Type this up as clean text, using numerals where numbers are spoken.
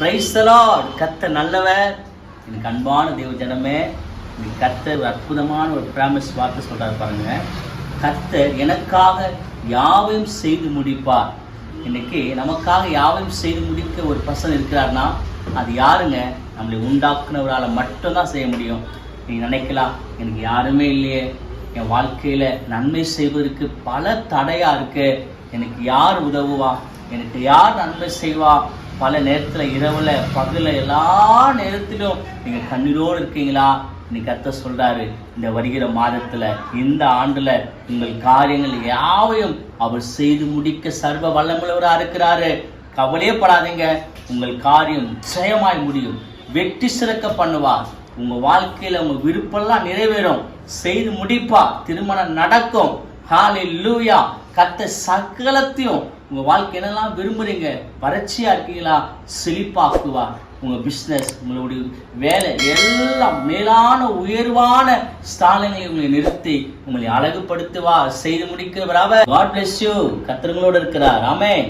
Praise the Lord. கர்த்தர் நல்லவர். எனக்கு அன்பான தேவ ஜனமே, கர்த்தர் ஒரு அற்புதமான ஒரு பிராமிஸ் வார்த்தை சொல்றாரு பாருங்க. கர்த்தர் எனக்காக யாவையும் செய்து முடிப்பார். இன்னைக்கு நமக்காக யாவையும் செய்து முடிக்க ஒரு பர்சன் இருக்கிறார்னா அது யாருங்க? நம்மளை உண்டாக்குனவரால் மட்டும்தான் செய்ய முடியும். நீங்கள் நினைக்கலாம், எனக்கு யாருமே இல்லையே, என் வாழ்க்கையில் நன்மை செய்வதற்கு பல தடையாக இருக்கு, எனக்கு யார் உதவுவா, எனக்கு யார் நன்மை செய்வா? பல நேரத்தில் இரவில் பகலில் எல்லா நேரத்திலும் நீங்கள் கண்ணீரோடு இருக்கீங்களா? இன்னைக்கு கர்த்தர் சொல்கிறாரு, இந்த வருகிற மாதத்தில் இந்த ஆண்டில் உங்கள் காரியங்கள் யாவையும் அவர் செய்து முடிக்க சர்வ வல்லமுள்ளவராக இருக்கிறாரு. கவலையே படாதீங்க, உங்கள் காரியம் ஜெயமாய் முடியும், வெற்றி சிறக்க பண்ணுவார். உங்கள் வாழ்க்கையில் உங்கள் விருப்பெல்லாம் நிறைவேறும், செய்து முடிப்பா, திருமணம் நடக்கும். ஹல்லேலூயா. கர்த்தர் சகலத்தையும் உங்கள் வாழ்க்கை என்னெல்லாம் விரும்புகிறீங்க, வறட்சியாக இருக்கீங்களா, செழிப்பாக்குவார். உங்கள் பிஸ்னஸ், உங்களுடைய வேலை எல்லாம் மேலான உயர்வான ஸ்தானங்களை உங்களை நிறுத்தி உங்களை அழகுபடுத்துவார், செய்து முடிக்கிறவர் அவர். God bless you. கர்த்தர் உங்களோடு இருக்கிறார். ஆமென்.